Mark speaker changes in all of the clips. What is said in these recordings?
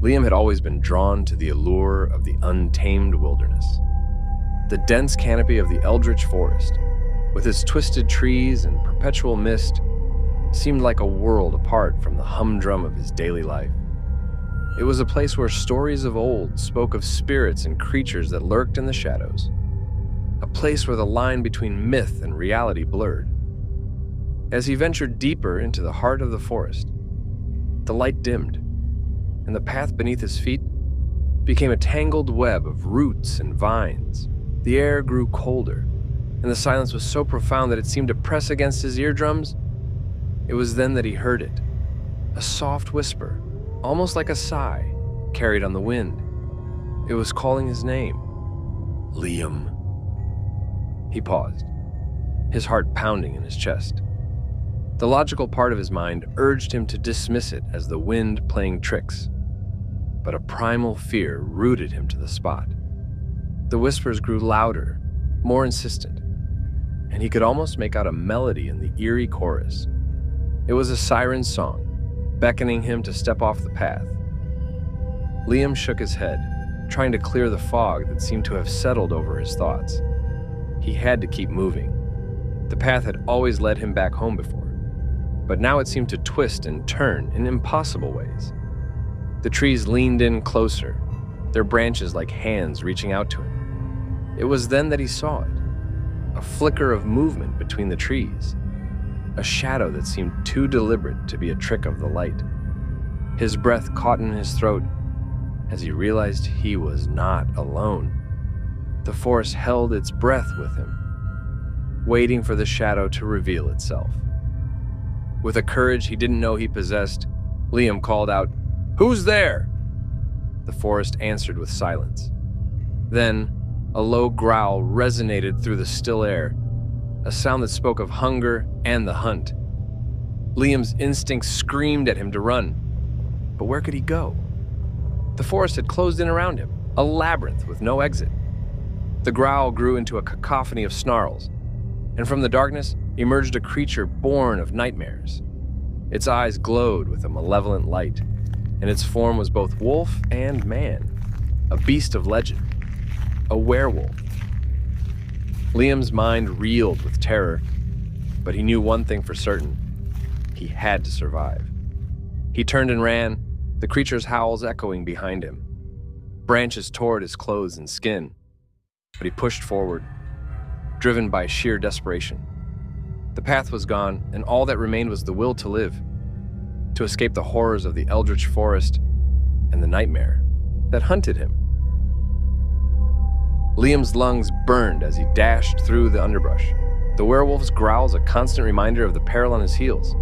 Speaker 1: Liam had always been drawn to the allure of the untamed wilderness. The dense canopy of the eldritch forest, with its twisted trees and perpetual mist, seemed like a world apart from the humdrum of his daily life. It was a place where stories of old spoke of spirits and creatures that lurked in the shadows, a place where the line between myth and reality blurred. As he ventured deeper into the heart of the forest, the light dimmed, and the path beneath his feet became a tangled web of roots and vines. The air grew colder, and the silence was so profound that it seemed to press against his eardrums. It was then that he heard it, a soft whisper, almost like a sigh, carried on the wind. It was calling his name. Liam. He paused, his heart pounding in his chest. The logical part of his mind urged him to dismiss it as the wind playing tricks, but a primal fear rooted him to the spot. The whispers grew louder, more insistent, and he could almost make out a melody in the eerie chorus. It was a siren's song, beckoning him to step off the path. Liam shook his head, trying to clear the fog that seemed to have settled over his thoughts. He had to keep moving. The path had always led him back home before, but now it seemed to twist and turn in impossible ways. The trees leaned in closer, their branches like hands reaching out to him. It was then that he saw it, a flicker of movement between the trees, a shadow that seemed too deliberate to be a trick of the light. His breath caught in his throat as he realized he was not alone. The forest held its breath with him, waiting for the shadow to reveal itself. With a courage he didn't know he possessed, Liam called out, "Who's there?" The forest answered with silence. Then, a low growl resonated through the still air, a sound that spoke of hunger and the hunt. Liam's instincts screamed at him to run, but where could he go? The forest had closed in around him, a labyrinth with no exit. The growl grew into a cacophony of snarls, and from the darkness emerged a creature born of nightmares. Its eyes glowed with a malevolent light, and its form was both wolf and man, a beast of legend, a werewolf. Liam's mind reeled with terror, but he knew one thing for certain: he had to survive. He turned and ran, the creature's howls echoing behind him. Branches tore at his clothes and skin, but he pushed forward, driven by sheer desperation. The path was gone, and all that remained was the will to live, to escape the horrors of the eldritch forest and the nightmare that hunted him. Liam's lungs burned as he dashed through the underbrush, the werewolf's growls a constant reminder of the peril on his heels.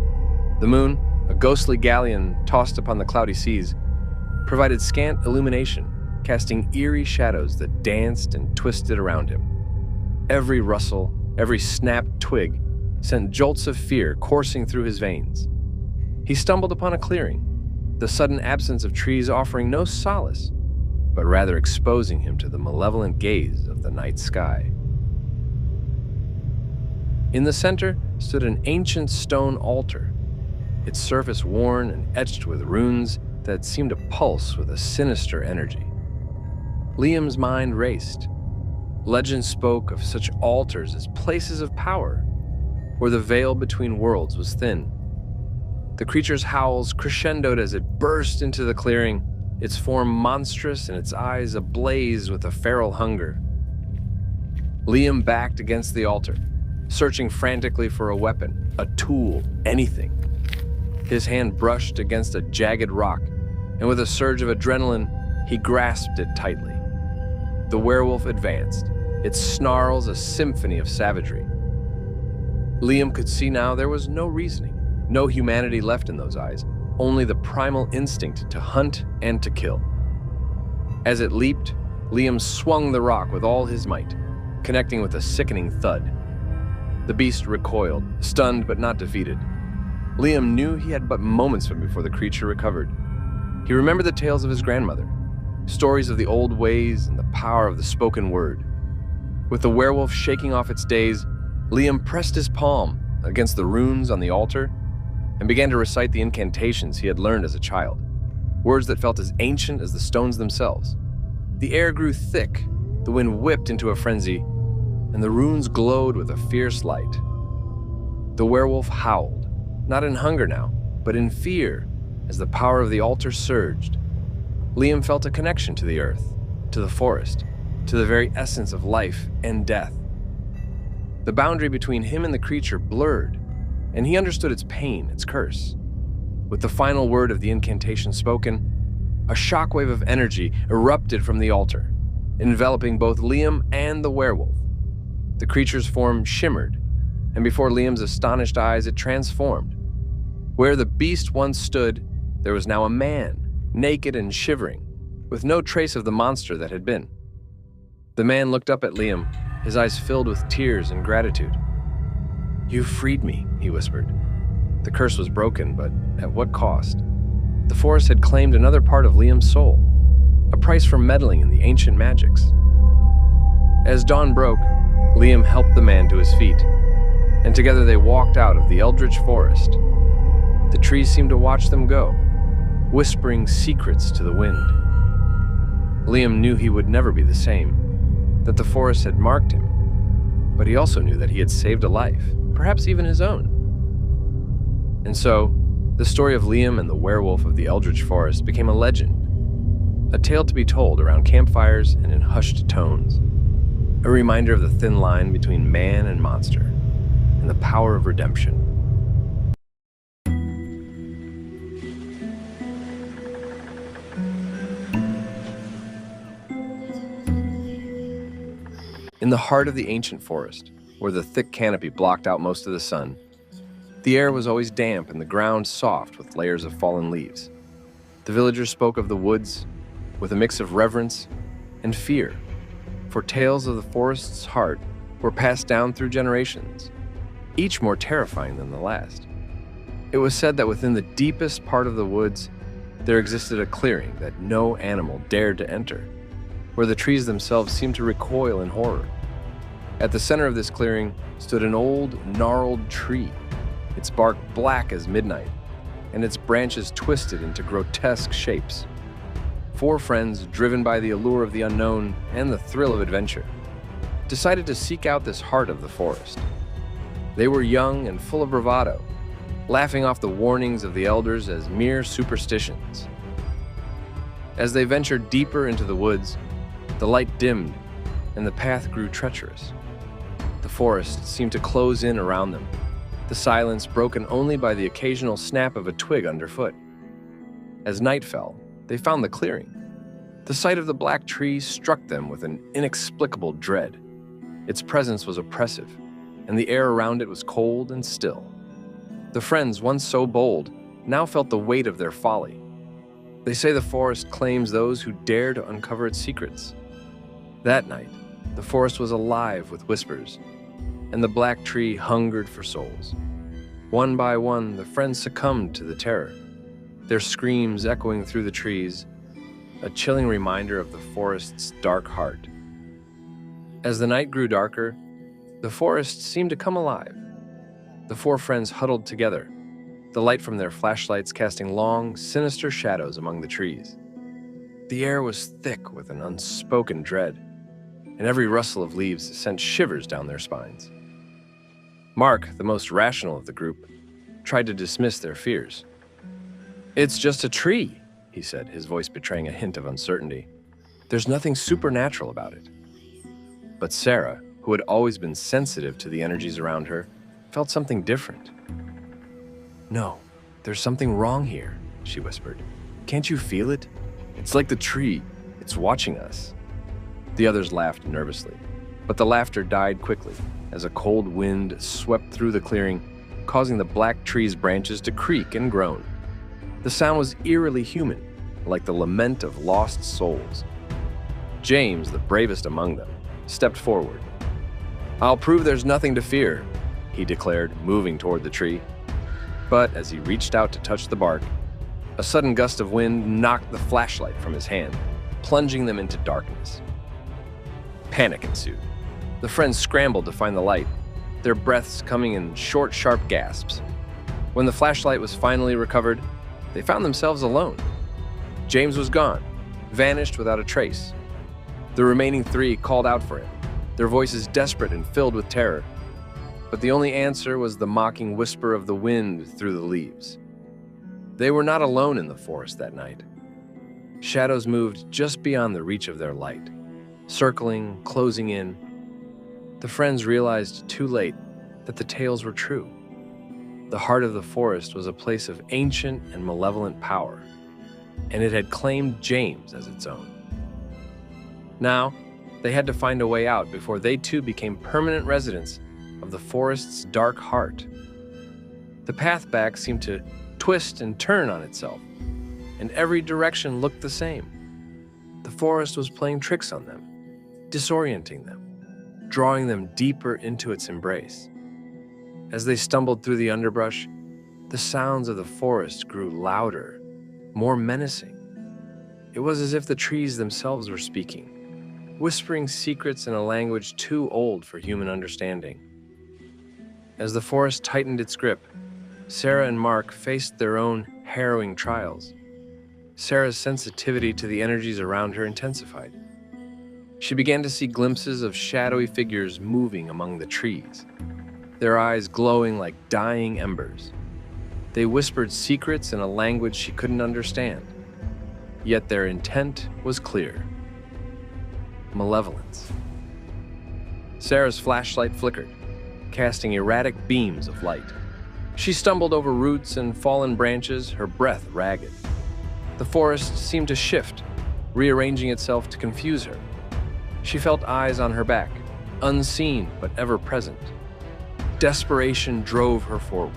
Speaker 1: The moon, a ghostly galleon tossed upon the cloudy seas, provided scant illumination, casting eerie shadows that danced and twisted around him. Every rustle, every snapped twig sent jolts of fear coursing through his veins. He stumbled upon a clearing, the sudden absence of trees offering no solace, but rather exposing him to the malevolent gaze of the night sky. In the center stood an ancient stone altar, its surface worn and etched with runes that seemed to pulse with a sinister energy. Liam's mind raced. Legend spoke of such altars as places of power, where the veil between worlds was thin. The creature's howls crescendoed as it burst into the clearing, its form monstrous and its eyes ablaze with a feral hunger. Liam backed against the altar, searching frantically for a weapon, a tool, anything. His hand brushed against a jagged rock, and with a surge of adrenaline, he grasped it tightly. The werewolf advanced, its snarls a symphony of savagery. Liam could see now there was no reasoning, no humanity left in those eyes, only the primal instinct to hunt and to kill. As it leaped, Liam swung the rock with all his might, connecting with a sickening thud. The beast recoiled, stunned but not defeated. Liam knew he had but moments before the creature recovered. He remembered the tales of his grandmother, stories of the old ways and the power of the spoken word. With the werewolf shaking off its daze, Liam pressed his palm against the runes on the altar and began to recite the incantations he had learned as a child. words that felt as ancient as the stones themselves. The air grew thick, the wind whipped into a frenzy, and the runes glowed with a fierce light. The werewolf howled, not in hunger now, but in fear, as the power of the altar surged. Liam felt a connection to the earth, to the forest, to the very essence of life and death. The boundary between him and the creature blurred, and he understood its pain, its curse. With the final word of the incantation spoken, a shockwave of energy erupted from the altar, enveloping both Liam and the werewolf. The creature's form shimmered, and before Liam's astonished eyes it transformed. Where the beast once stood, there was now a man, naked and shivering, with no trace of the monster that had been. The man looked up at Liam, his eyes filled with tears and gratitude. "You freed me," he whispered. The curse was broken, but at what cost? The forest had claimed another part of Liam's soul, a price for meddling in the ancient magics. As dawn broke, Liam helped the man to his feet, and together they walked out of the eldritch forest. The trees seemed to watch them go, whispering secrets to the wind. Liam knew he would never be the same, that the forest had marked him, but he also knew that he had saved a life, perhaps even his own. And so, the story of Liam and the werewolf of the eldritch forest became a legend, a tale to be told around campfires and in hushed tones, a reminder of the thin line between man and monster, and the power of redemption. In the heart of the ancient forest, where the thick canopy blocked out most of the sun, the air was always damp and the ground soft with layers of fallen leaves. The villagers spoke of the woods with a mix of reverence and fear, for tales of the forest's heart were passed down through generations, each more terrifying than the last. It was said that within the deepest part of the woods, there existed a clearing that no animal dared to enter, where the trees themselves seemed to recoil in horror. At the center of this clearing stood an old, gnarled tree, its bark black as midnight, and its branches twisted into grotesque shapes. Four friends, driven by the allure of the unknown and the thrill of adventure, decided to seek out this heart of the forest. They were young and full of bravado, laughing off the warnings of the elders as mere superstitions. As they ventured deeper into the woods, the light dimmed and the path grew treacherous. The forest seemed to close in around them, the silence broken only by the occasional snap of a twig underfoot. As night fell, they found the clearing. The sight of the black tree struck them with an inexplicable dread. Its presence was oppressive, and the air around it was cold and still. The friends, once so bold, now felt the weight of their folly. They say the forest claims those who dare to uncover its secrets. That night, the forest was alive with whispers, and the black tree hungered for souls. One by one, the friends succumbed to the terror, their screams echoing through the trees, a chilling reminder of the forest's dark heart. As the night grew darker, the forest seemed to come alive. The four friends huddled together, the light from their flashlights casting long, sinister shadows among the trees. The air was thick with an unspoken dread, and every rustle of leaves sent shivers down their spines. Mark, the most rational of the group, tried to dismiss their fears. "It's just a tree," he said, his voice betraying a hint of uncertainty. "There's nothing supernatural about it." But Sarah, who had always been sensitive to the energies around her, felt something different. "No, there's something wrong here," she whispered. "Can't you feel it? It's like the tree. It's watching us." The others laughed nervously, but the laughter died quickly as a cold wind swept through the clearing, causing the black tree's branches to creak and groan. The sound was eerily human, like the lament of lost souls. James, the bravest among them, stepped forward. "I'll prove there's nothing to fear," he declared, moving toward the tree. But as he reached out to touch the bark, a sudden gust of wind knocked the flashlight from his hand, plunging them into darkness. Panic ensued. The friends scrambled to find the light, their breaths coming in short, sharp gasps. When the flashlight was finally recovered, they found themselves alone. James was gone, vanished without a trace. The remaining three called out for him, their voices desperate and filled with terror. But the only answer was the mocking whisper of the wind through the leaves. They were not alone in the forest that night. Shadows moved just beyond the reach of their light, circling, closing in. The friends realized too late that the tales were true. The heart of the forest was a place of ancient and malevolent power, and it had claimed James as its own. Now, they had to find a way out before they too became permanent residents of the forest's dark heart. The path back seemed to twist and turn on itself, and every direction looked the same. The forest was playing tricks on them, disorienting them, drawing them deeper into its embrace. As they stumbled through the underbrush, the sounds of the forest grew louder, more menacing. It was as if the trees themselves were speaking, whispering secrets in a language too old for human understanding. As the forest tightened its grip, Sarah and Mark faced their own harrowing trials. Sarah's sensitivity to the energies around her intensified. She began to see glimpses of shadowy figures moving among the trees, their eyes glowing like dying embers. They whispered secrets in a language she couldn't understand, yet their intent was clear: malevolence. Sarah's flashlight flickered, casting erratic beams of light. She stumbled over roots and fallen branches, her breath ragged. The forest seemed to shift, rearranging itself to confuse her. She felt eyes on her back, unseen but ever present. Desperation drove her forward.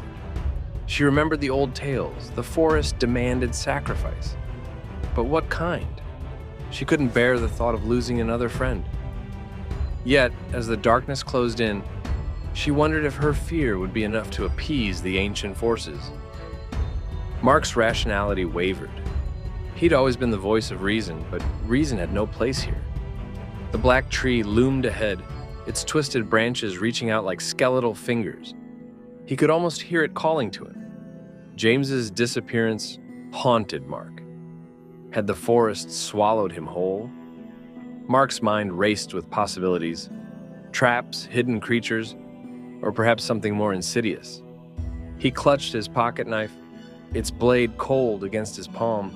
Speaker 1: She remembered the old tales. The forest demanded sacrifice. But what kind? She couldn't bear the thought of losing another friend. Yet, as the darkness closed in, she wondered if her fear would be enough to appease the ancient forces. Mark's rationality wavered. He'd always been the voice of reason, but reason had no place here. The black tree loomed ahead, its twisted branches reaching out like skeletal fingers. He could almost hear it calling to him. James's disappearance haunted Mark. Had the forest swallowed him whole? Mark's mind raced with possibilities: traps, hidden creatures, or perhaps something more insidious. He clutched his pocket knife, its blade cold against his palm.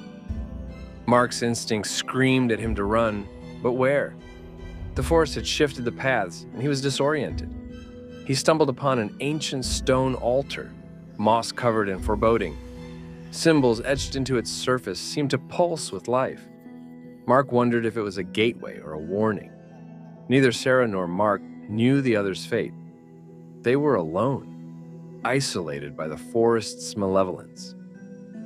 Speaker 1: Mark's instinct screamed at him to run, but where? The forest had shifted the paths, and he was disoriented. He stumbled upon an ancient stone altar, moss-covered and foreboding. Symbols etched into its surface seemed to pulse with life. Mark wondered if it was a gateway or a warning. Neither Sarah nor Mark knew the other's fate. They were alone, isolated by the forest's malevolence.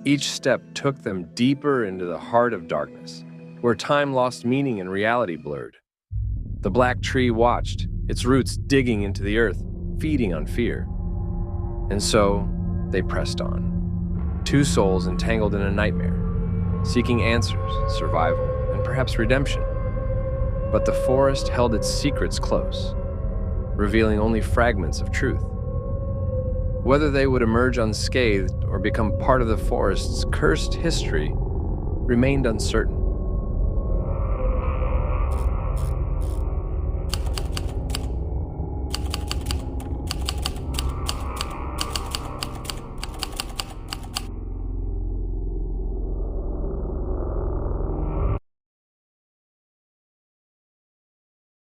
Speaker 1: Each step took them deeper into the heart of darkness, where time lost meaning and reality blurred. The black tree watched, its roots digging into the earth, feeding on fear. And so, they pressed on. Two souls entangled in a nightmare, seeking answers, survival, and perhaps redemption. But the forest held its secrets close, revealing only fragments of truth. Whether they would emerge unscathed or become part of the forest's cursed history remained uncertain.